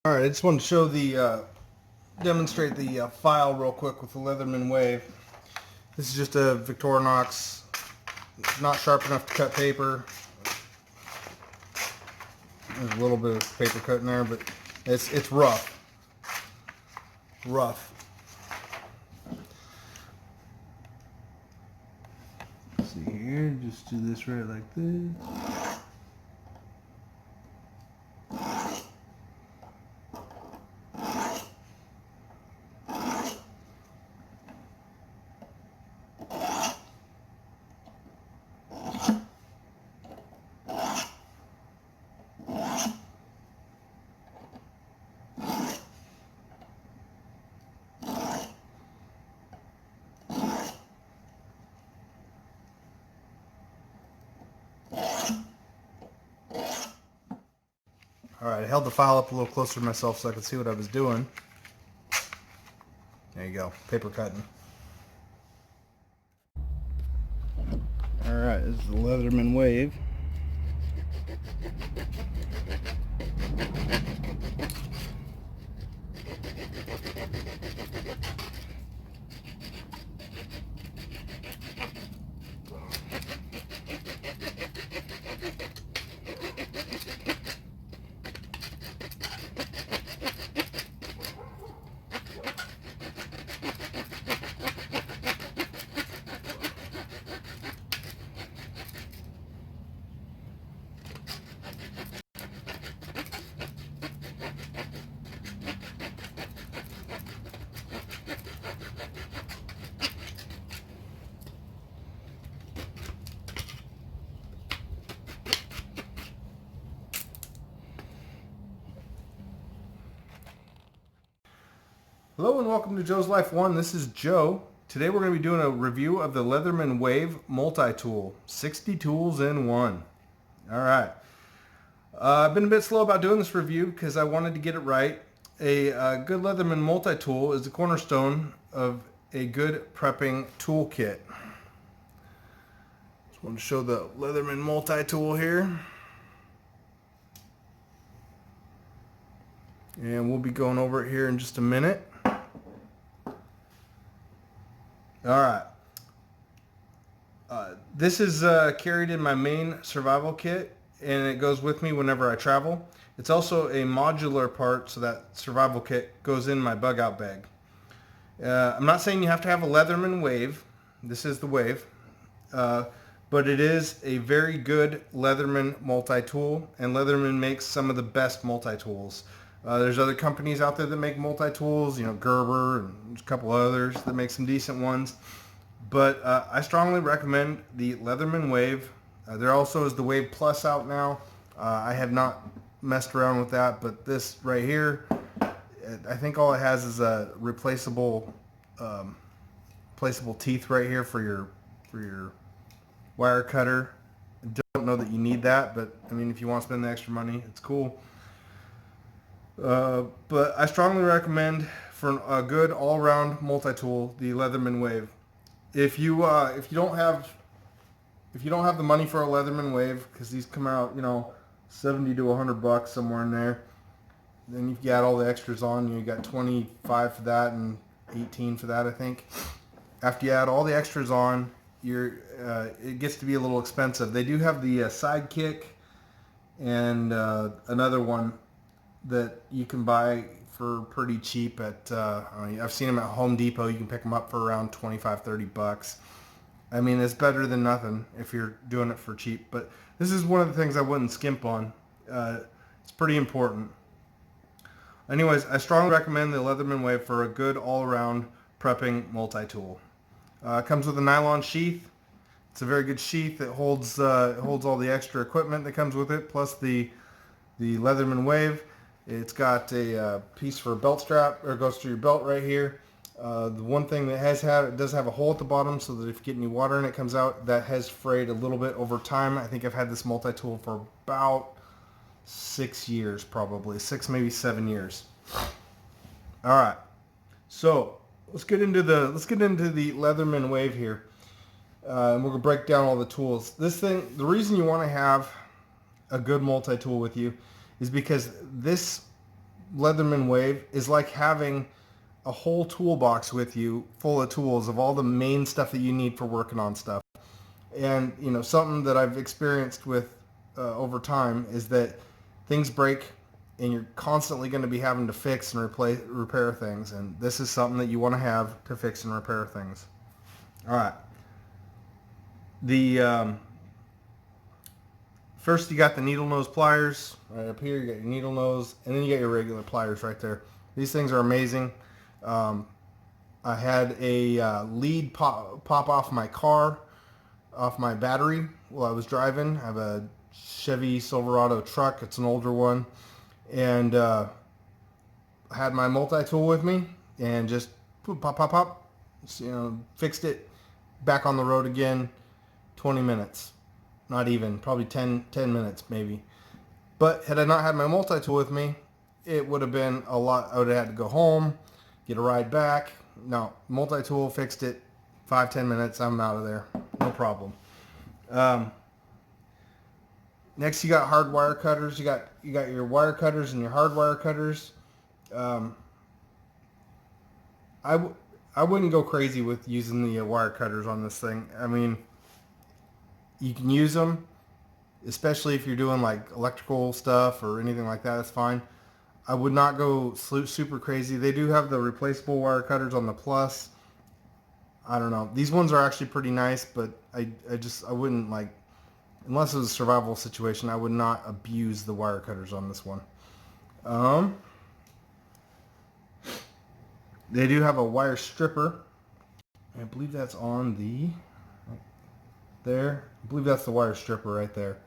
All right, I just wanted to show demonstrate the file real quick with the Leatherman Wave. This is just a Victorinox, not sharp enough to cut paper. There's a little bit of paper cut in there, but it's rough. Rough. Let's see here, just do this right like this. Alright, I held the file up a little closer to myself so I could see what I was doing. There you go, paper cutting. Alright, this is the Leatherman Wave. Hello and welcome to Joe's Life 1. This is Joe. Today we're going to be doing a review of the Leatherman Wave multi-tool. 60 tools in one. Alright. I've been a bit slow about doing this review because I wanted to get it right. A good Leatherman multi-tool is the cornerstone of a good prepping toolkit. Just want to show the Leatherman multi-tool here. And we'll be going over it here in just a minute. Alright, this is carried in my main survival kit, and it goes with me whenever I travel. It's also a modular part, so that survival kit goes in my bug out bag. I'm not saying you have to have a Leatherman Wave. This is the Wave. But it is a very good Leatherman multi-tool, and Leatherman makes some of the best multi-tools. There's other companies out there that make multi-tools, you know, Gerber and a couple others that make some decent ones. But I strongly recommend the Leatherman Wave. There also is the Wave Plus out now. I have not messed around with that, but this right here, I think all it has is a replaceable teeth right here for your wire cutter. I don't know that you need that, but I mean, if you want to spend the extra money, it's cool. But I strongly recommend for a good all-around multi-tool the Leatherman Wave. If you don't have the money for a Leatherman Wave, because these come out, you know, $70 to $100 somewhere in there, then if you add all the extras on, you got 25 for that and 18 for that, I think. After you add all the extras on, it gets to be a little expensive. They do have the Sidekick and another one that you can buy for pretty cheap at, I've seen them at Home Depot. You can pick them up for around 25, 30 bucks. I mean, it's better than nothing if you're doing it for cheap. But this is one of the things I wouldn't skimp on. It's pretty important. Anyways, I strongly recommend the Leatherman Wave for a good all-around prepping multi-tool. It comes with a nylon sheath. It's a very good sheath. It holds all the extra equipment that comes with it, plus the Leatherman Wave. It's got a piece for a belt strap, or it goes through your belt right here. The one thing that it does have a hole at the bottom so that if you get any water in it comes out. That has frayed a little bit over time. I think I've had this multi-tool for about 6 years, probably 6, maybe 7 years. All right, so let's get into the Leatherman Wave here, and we're gonna break down all the tools. This thing, the reason you want to have a good multi-tool with you is because this Leatherman Wave is like having a whole toolbox with you full of tools of all the main stuff that you need for working on stuff. And, you know, something that I've experienced with over time is that things break and you're constantly going to be having to fix and repair things. And this is something that you want to have to fix and repair things. All right. The first you got the needle nose pliers right up here. You got your needle nose, and then you got your regular pliers right there. These things are amazing. I had a lead pop off my car, off my battery while I was driving. I have a Chevy Silverado truck. It's an older one. And I had my multi-tool with me and just pop, pop, pop. You know, fixed it. Back on the road again. 20 minutes. Not even. Probably 10 minutes maybe. But had I not had my multi-tool with me, it would have been a lot. I would have had to go home, get a ride back. No, multi-tool fixed it. 5-10 minutes. I'm out of there. No problem. Next, you got hard wire cutters. You got your wire cutters and your hard wire cutters. I wouldn't go crazy with using the wire cutters on this thing. I mean, you can use them, especially if you're doing like electrical stuff or anything like that. That's fine. I would not go super crazy. They do have the replaceable wire cutters on the Plus. I don't know. These ones are actually pretty nice, but I wouldn't like, unless it was a survival situation, I would not abuse the wire cutters on this one. They do have a wire stripper. I believe that's on the, there. I believe that's the wire stripper right there.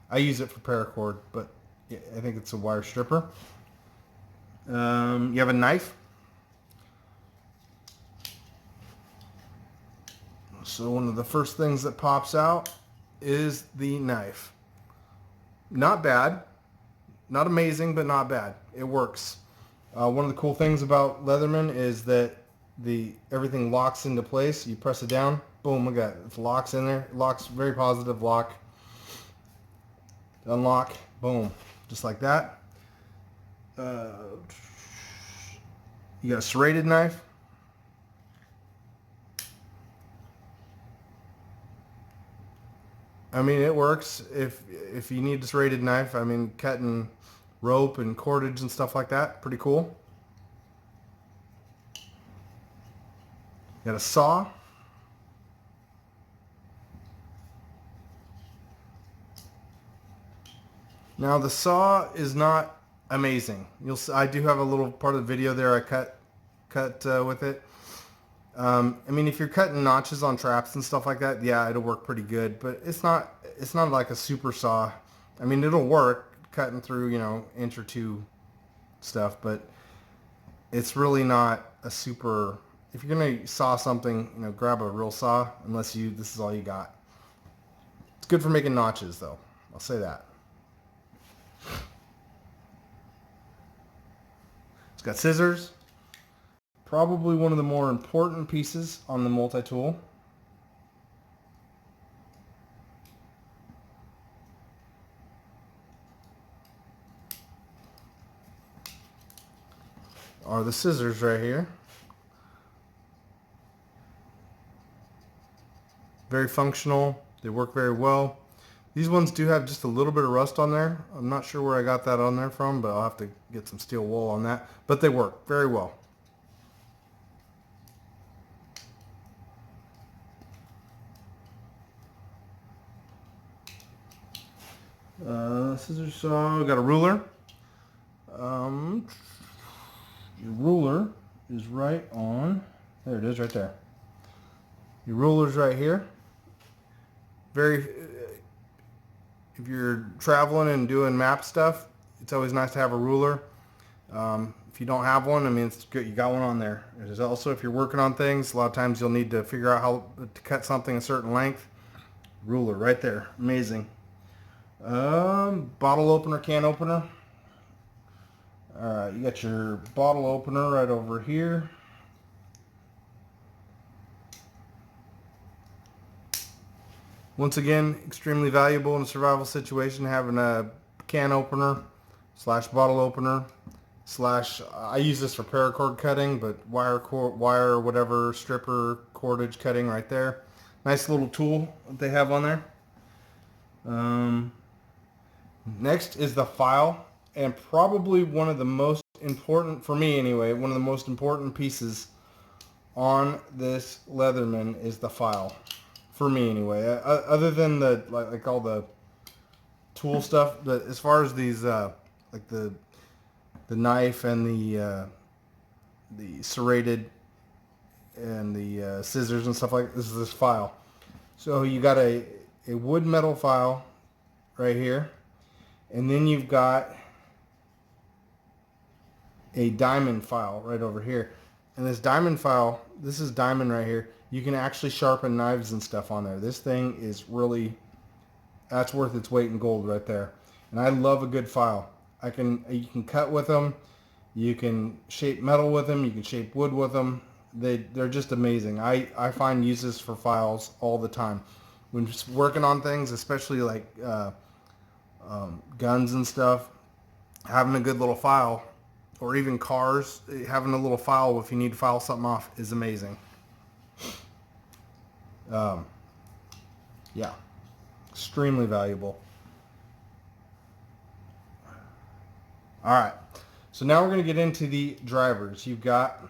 I use it for paracord, but I think it's a wire stripper. You have a knife. So one of the first things that pops out is the knife. Not bad. Not amazing, but not bad. It works. One of the cool things about Leatherman is that everything locks into place. You press it down, boom, look at it. It locks in there. It locks, very positive lock. Unlock, boom, just like that. You got a serrated knife. I mean, it works if you need a serrated knife. I mean, cutting rope and cordage and stuff like that, pretty cool. Got a saw. Now the saw is not amazing. You'll see, I do have a little part of the video there I cut with it. I mean, if you're cutting notches on traps and stuff like that, yeah, it'll work pretty good. But it's not like a super saw. I mean, it'll work cutting through, you know, inch or two stuff, but it's really not a super. If you're gonna saw something, you know, grab a real saw. Unless this is all you got. It's good for making notches, though. I'll say that. It's got scissors. Probably one of the more important pieces on the multi-tool. Are the scissors right here. Very functional. They work very well. These ones do have just a little bit of rust on there. I'm not sure where I got that on there from, but I'll have to get some steel wool on that. But they work very well. Scissors saw. We got a ruler. Your ruler is right on. There it is, right there. Your ruler's right here. If you're traveling and doing map stuff, it's always nice to have a ruler. If you don't have one, I mean, it's good. You got one on there. It is also, if you're working on things, a lot of times you'll need to figure out how to cut something a certain length. Ruler right there. Amazing. Bottle opener, can opener. Alright, you got your bottle opener right over here. Once again, extremely valuable in a survival situation, having a can opener / bottle opener. slash, I use this for paracord cutting, but wire, whatever, stripper, cordage cutting right there. Nice little tool that they have on there. Next is the file, and probably one of the most important, for me anyway, one of the most important pieces on this Leatherman is the file. For me anyway. Other than the like all the tool stuff, but as far as these like the knife and the serrated and the scissors and stuff like this is this file. So you got a wood metal file right here, and then you've got a diamond file right over here. And this diamond file, this is diamond right here. You can actually sharpen knives and stuff on there. This thing is really, that's worth its weight in gold right there. And I love a good file. You can cut with them. You can shape metal with them. You can shape wood with them. They're just amazing. I find uses for files all the time. When just working on things, especially like guns and stuff, having a good little file, or even cars, having a little file if you need to file something off is amazing. Yeah, extremely valuable. All right, so now we're going to get into the drivers. You've got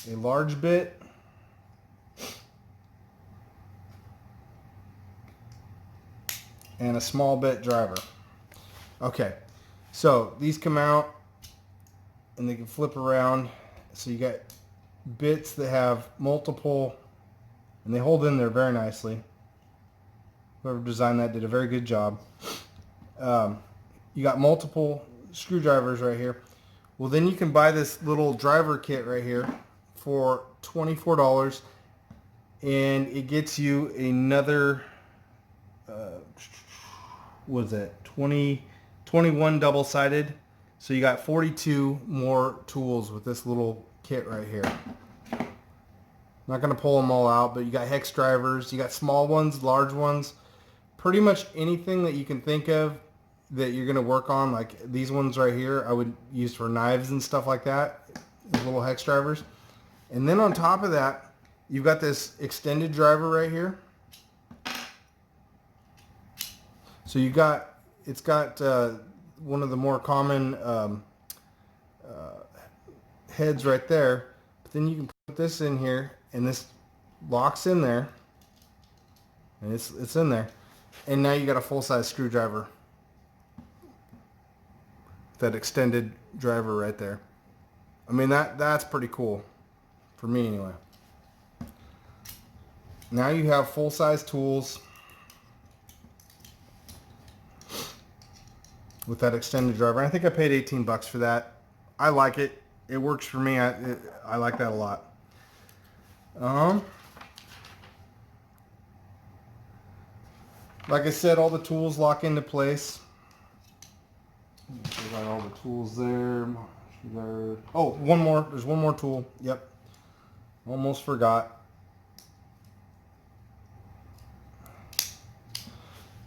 a large bit, and a small bit driver. Okay, so these come out and they can flip around. So you got bits that have multiple, and they hold in there very nicely. Whoever designed that did a very good job. You got multiple screwdrivers right here. Well, then you can buy this little driver kit right here for $24, and it gets you another, what is it, 21 double-sided. So you got 42 more tools with this little kit right here. I'm not going to pull them all out, but you got hex drivers, you got small ones, large ones, pretty much anything that you can think of that you're going to work on. Like these ones right here, I would use for knives and stuff like that, these little hex drivers. And then on top of that, you've got this extended driver right here. So you got, it's got one of the more common heads right there. But then you can put this in here, and this locks in there, and it's in there. And now you got a full-size screwdriver. That extended driver right there. I mean, that's pretty cool. For me anyway. Now you have full-size tools with that extended driver. I think I paid 18 bucks for that. I like it. It works for me. I like that a lot. Like I said, all the tools lock into place. Got all the tools there. Oh, one more. There's one more tool. Yep. Almost forgot.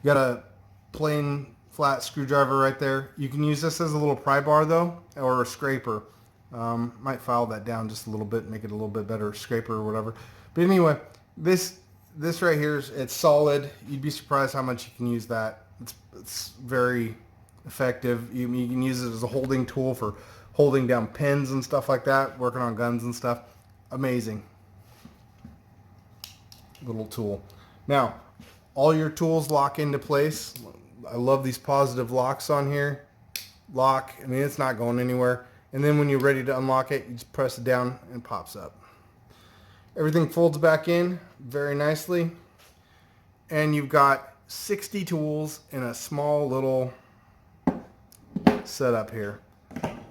You got a plain flat screwdriver right there. You can use this as a little pry bar though, or a scraper. Might file that down just a little bit, make it a little bit better, scraper or whatever. But anyway, this right here it's solid. You'd be surprised how much you can use that. It's very effective. You can use it as a holding tool for holding down pins and stuff like that, working on guns and stuff. Amazing little tool. Now, all your tools lock into place. I love these positive locks on here. Lock, I mean, it's not going anywhere. And then when you're ready to unlock it, you just press it down and it pops up. Everything folds back in very nicely. And you've got 60 tools in a small little setup here.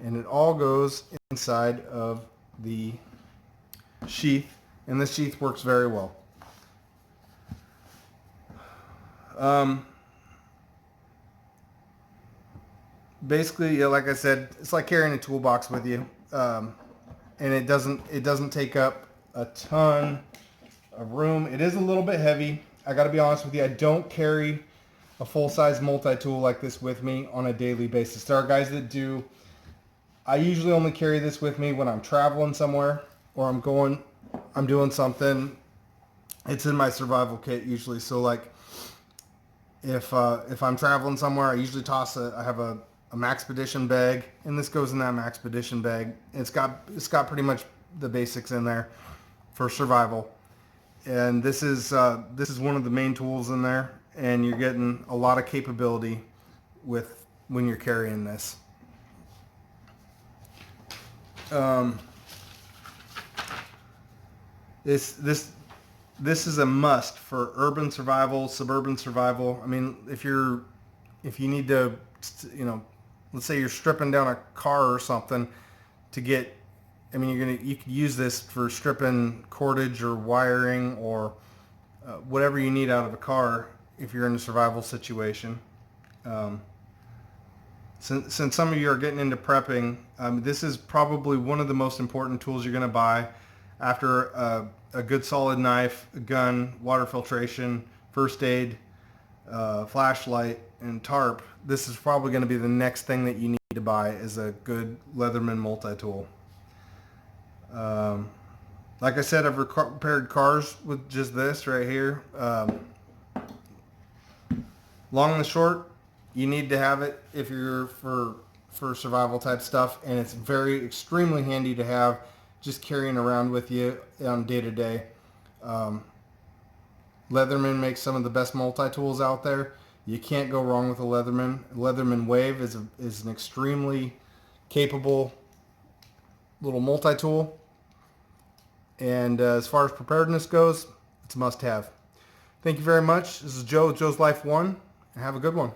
And it all goes inside of the sheath. And this sheath works very well. Basically, yeah, like I said, it's like carrying a toolbox with you, and it doesn't take up a ton of room. It is a little bit heavy. I got to be honest with you. I don't carry a full-size multi-tool like this with me on a daily basis. There are guys that do. I usually only carry this with me when I'm traveling somewhere or I'm doing something. It's in my survival kit usually. So like if I'm traveling somewhere, I usually I have a Maxpedition bag, and this goes in that Maxpedition bag. It's got pretty much the basics in there for survival. And this is one of the main tools in there, and you're getting a lot of capability with when you're carrying this. This this this is a must for urban survival, suburban survival. I mean, if you need to, let's say you're stripping down a car or something to get, I mean, you could use this for stripping cordage or wiring or whatever you need out of a car if you're in a survival situation. Since some of you are getting into prepping, this is probably one of the most important tools you're going to buy after a good solid knife, a gun, water filtration, first aid, flashlight, and tarp. This is probably going to be the next thing that you need to buy is a good Leatherman multi-tool. Like I said, I've repaired cars with just this right here. Long and the short, you need to have it if you're for survival type stuff, and it's very extremely handy to have just carrying around with you on day to day. Leatherman makes some of the best multi-tools out there. You can't go wrong with a Leatherman. Leatherman Wave is an extremely capable little multi-tool. And as far as preparedness goes, it's a must-have. Thank you very much. This is Joe with Joe's Life 1. Have a good one.